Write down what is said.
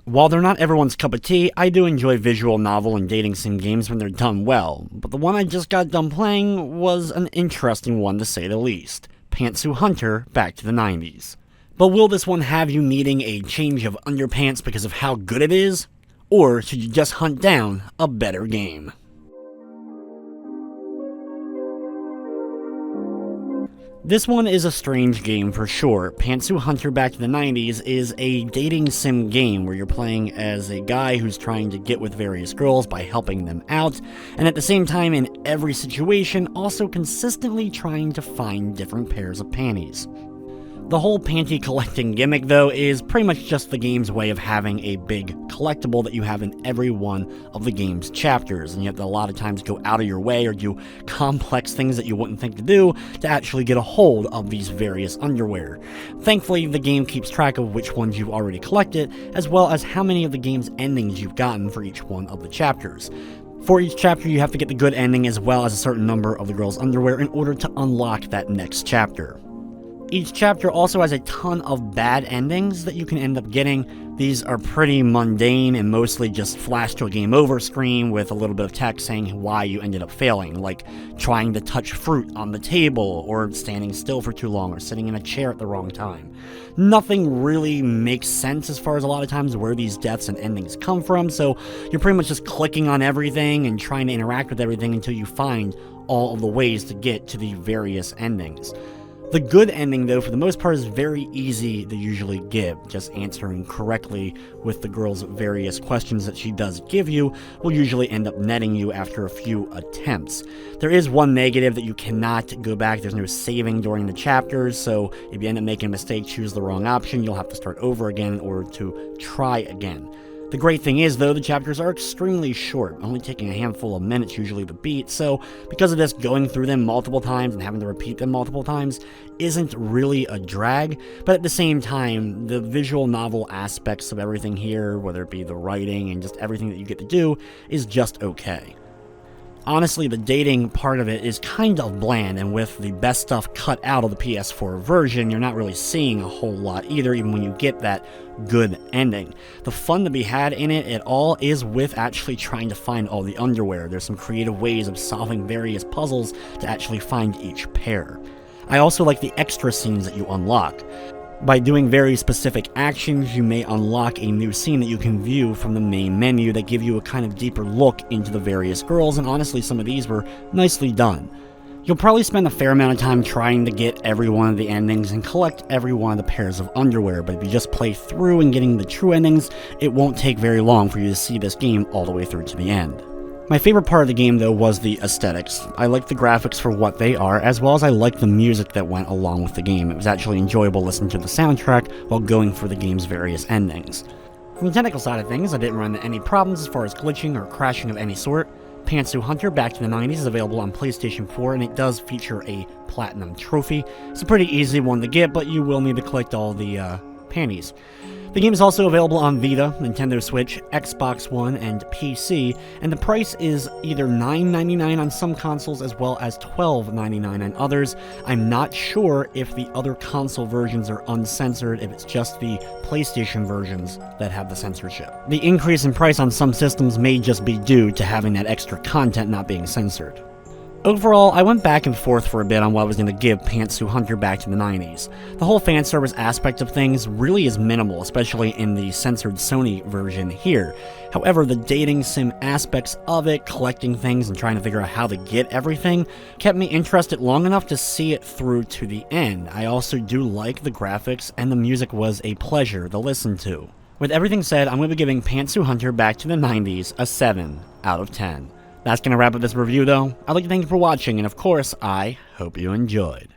While they're not everyone's cup of tea, I do enjoy visual novel and dating sim games when they're done well, but the one I just got done playing was an interesting one to say the least. Pantsu Hunter Back to the 90s. But will this one have you needing a change of underpants because of how good it is? Or should you just hunt down a better game? This one is a strange game for sure. Pantsu Hunter Back to the 90s is a dating sim game where you're playing as a guy who's trying to get with various girls by helping them out, and at the same time in every situation also consistently trying to find different pairs of panties. The whole panty collecting gimmick, though, is pretty much just the game's way of having a big collectible that you have in every one of the game's chapters, and you have to a lot of times go out of your way or do complex things that you wouldn't think to do to actually get a hold of these various underwear. Thankfully, the game keeps track of which ones you've already collected, as well as how many of the game's endings you've gotten for each one of the chapters. For each chapter, you have to get the good ending as well as a certain number of the girl's underwear in order to unlock that next chapter. Each chapter also has a ton of bad endings that you can end up getting. These are pretty mundane and mostly just flash to a game over screen with a little bit of text saying why you ended up failing, like trying to touch fruit on the table, or standing still for too long, or sitting in a chair at the wrong time. Nothing really makes sense as far as a lot of times where these deaths and endings come from, so you're pretty much just clicking on everything and trying to interact with everything until you find all of the ways to get to the various endings. The good ending, though, for the most part is very easy to usually give. Just answering correctly with the girl's various questions that she does give you will usually end up netting you after a few attempts. There is one negative that you cannot go back. There's no saving during the chapters, so if you end up making a mistake, choose the wrong option, you'll have to start over again in order to try again. The great thing is, though, the chapters are extremely short, only taking a handful of minutes usually to beat, so because of this, going through them multiple times and having to repeat them multiple times isn't really a drag, but at the same time, the visual novel aspects of everything here, whether it be the writing and just everything that you get to do, is just okay. Honestly, the dating part of it is kind of bland, and with the best stuff cut out of the PS4 version, you're not really seeing a whole lot either, even when you get that good ending. The fun to be had in it all is with actually trying to find all the underwear. There's some creative ways of solving various puzzles to actually find each pair. I also like the extra scenes that you unlock. By doing very specific actions, you may unlock a new scene that you can view from the main menu that give you a kind of deeper look into the various girls, and honestly, some of these were nicely done. You'll probably spend a fair amount of time trying to get every one of the endings and collect every one of the pairs of underwear, but if you just play through and getting the true endings, it won't take very long for you to see this game all the way through to the end. My favorite part of the game, though, was the aesthetics. I like the graphics for what they are, as well as I like the music that went along with the game. It was actually enjoyable listening to the soundtrack while going for the game's various endings. From the technical side of things, I didn't run into any problems as far as glitching or crashing of any sort. Pantsu Hunter Back to the 90s is available on PlayStation 4, and it does feature a Platinum trophy. It's a pretty easy one to get, but you will need to collect all the panties. The game is also available on Vita, Nintendo Switch, Xbox One, and PC, and the price is either $9.99 on some consoles as well as $12.99 on others. I'm not sure if the other console versions are uncensored, if it's just the PlayStation versions that have the censorship. The increase in price on some systems may just be due to having that extra content not being censored. Overall, I went back and forth for a bit on what I was going to give Pantsu Hunter Back to the 90s. The whole fan service aspect of things really is minimal, especially in the censored Sony version here. However, the dating sim aspects of it, collecting things and trying to figure out how to get everything, kept me interested long enough to see it through to the end. I also do like the graphics, and the music was a pleasure to listen to. With everything said, I'm going to be giving Pantsu Hunter Back to the 90s a 7 out of 10. That's going to wrap up this review, though. I'd like to thank you for watching, and of course, I hope you enjoyed.